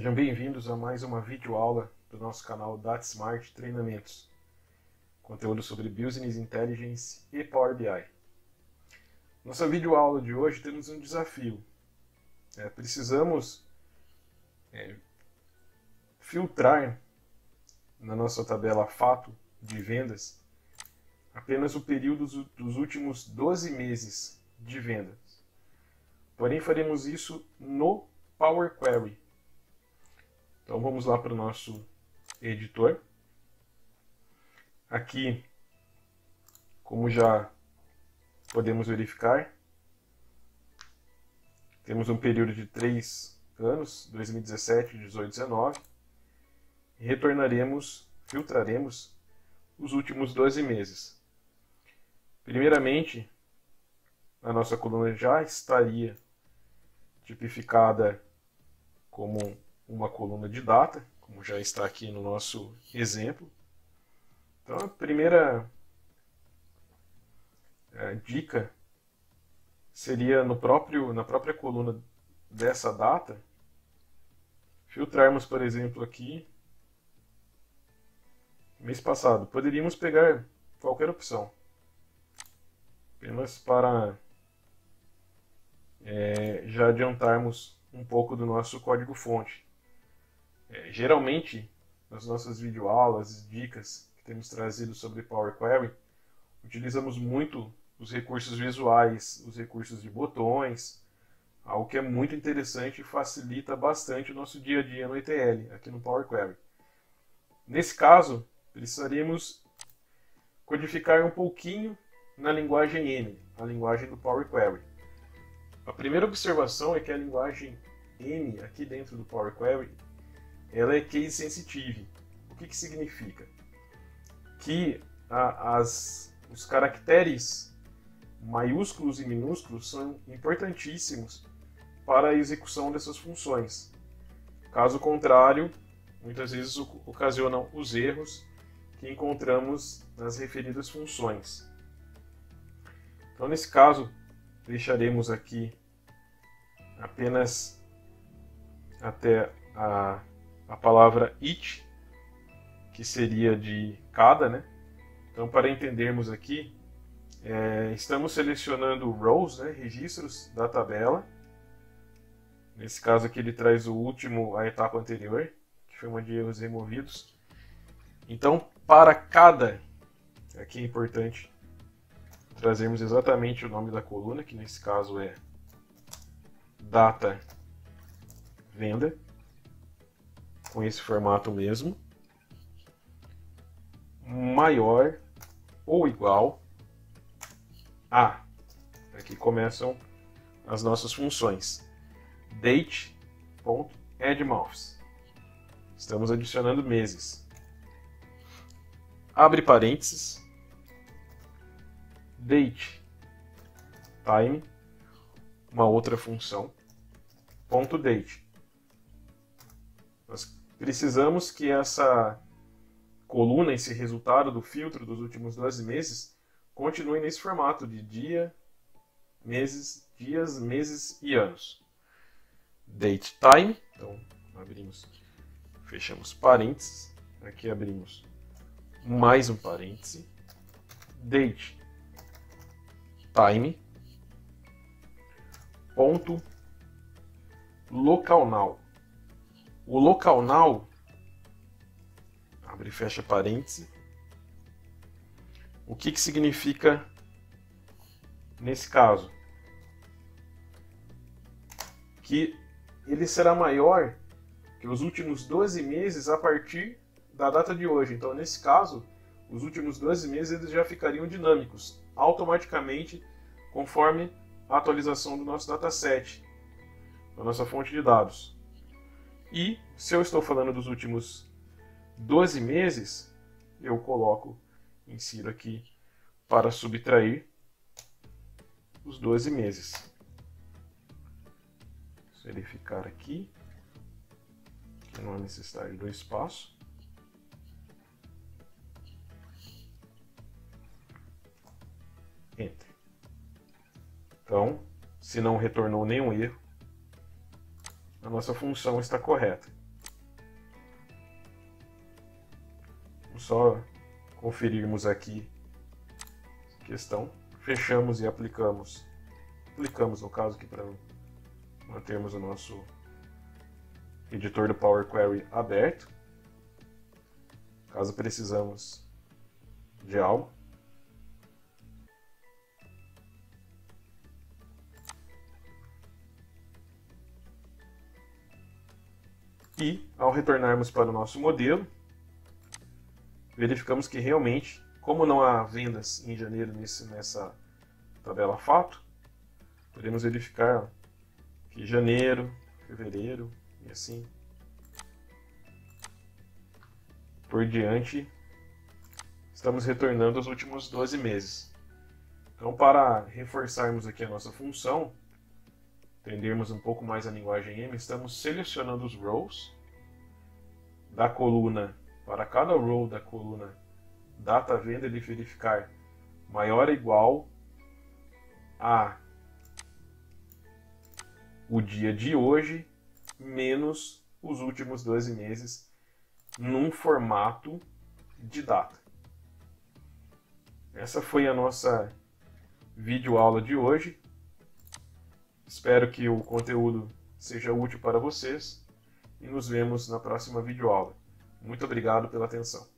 Sejam bem-vindos a mais uma videoaula do nosso canal DataSmart Treinamentos. Conteúdo sobre Business Intelligence e Power BI. Nossa videoaula de hoje temos um desafio. Precisamos filtrar na nossa tabela fato de vendas apenas o período dos últimos 12 meses de vendas. Porém, faremos isso no Power Query. Então vamos lá para o nosso editor. Aqui, como já podemos verificar, temos um período de 3 anos, 2017, 18, 19, e filtraremos os últimos 12 meses. Primeiramente, a nossa coluna já estaria tipificada como uma coluna de data, como já está aqui no nosso exemplo. Então, a primeira dica seria na própria coluna dessa data, filtrarmos, por exemplo, aqui, mês passado. Poderíamos pegar qualquer opção, apenas para já adiantarmos um pouco do nosso código-fonte. Geralmente, nas nossas videoaulas, dicas que temos trazido sobre Power Query, utilizamos muito os recursos visuais, os recursos de botões, algo que é muito interessante e facilita bastante o nosso dia a dia no ETL, aqui no Power Query. Nesse caso, precisaríamos codificar um pouquinho na linguagem M, a linguagem do Power Query. A primeira observação é que a linguagem M, aqui dentro do Power Query, ela é case sensitive. O que significa? Que os caracteres maiúsculos e minúsculos são importantíssimos para a execução dessas funções. Caso contrário, muitas vezes ocasionam os erros que encontramos nas referidas funções. Então, nesse caso, deixaremos aqui apenas até a palavra each, que seria de cada, né? Então, para entendermos aqui, estamos selecionando rows, né, registros da tabela. Nesse caso aqui ele traz o último, a etapa anterior, que foi uma de erros removidos. Então, para cada, aqui é importante trazermos exatamente o nome da coluna, que nesse caso é data venda, com esse formato mesmo, maior ou igual a. Aqui começam as nossas funções. Date.addMonths. Estamos adicionando meses. Abre parênteses. Date time, uma outra função, ponto date. Nós precisamos que essa coluna, esse resultado do filtro dos últimos 12 meses, continue nesse formato de dia, meses, dias, meses e anos. Date time, então abrimos, fechamos parênteses, aqui abrimos mais um parêntese, date time, ponto local now. O local now, abre e fecha parêntese. O que significa nesse caso? Que ele será maior que os últimos 12 meses a partir da data de hoje. Então, nesse caso, os últimos 12 meses eles já ficariam dinâmicos, automaticamente, conforme a atualização do nosso dataset, da nossa fonte de dados. E, se eu estou falando dos últimos 12 meses, eu insiro aqui para subtrair os 12 meses. Se verificar aqui, que não há necessidade do espaço. Enter. Então, se não retornou nenhum erro, a nossa função está correta. Vamos só conferirmos aqui a questão. Fechamos e aplicamos. Aplicamos, no caso, aqui para mantermos o nosso editor do Power Query aberto, caso precisamos de algo. E, ao retornarmos para o nosso modelo, verificamos que realmente, como não há vendas em janeiro nessa tabela fato, podemos verificar que janeiro, fevereiro e assim por diante, estamos retornando os últimos 12 meses. Então, para reforçarmos aqui a nossa função, entendermos um pouco mais a linguagem M, estamos selecionando os rows da coluna, para cada row da coluna data venda, ele verificar maior ou igual a o dia de hoje menos os últimos 12 meses num formato de data. Essa foi a nossa videoaula de hoje. Espero que o conteúdo seja útil para vocês e nos vemos na próxima videoaula. Muito obrigado pela atenção.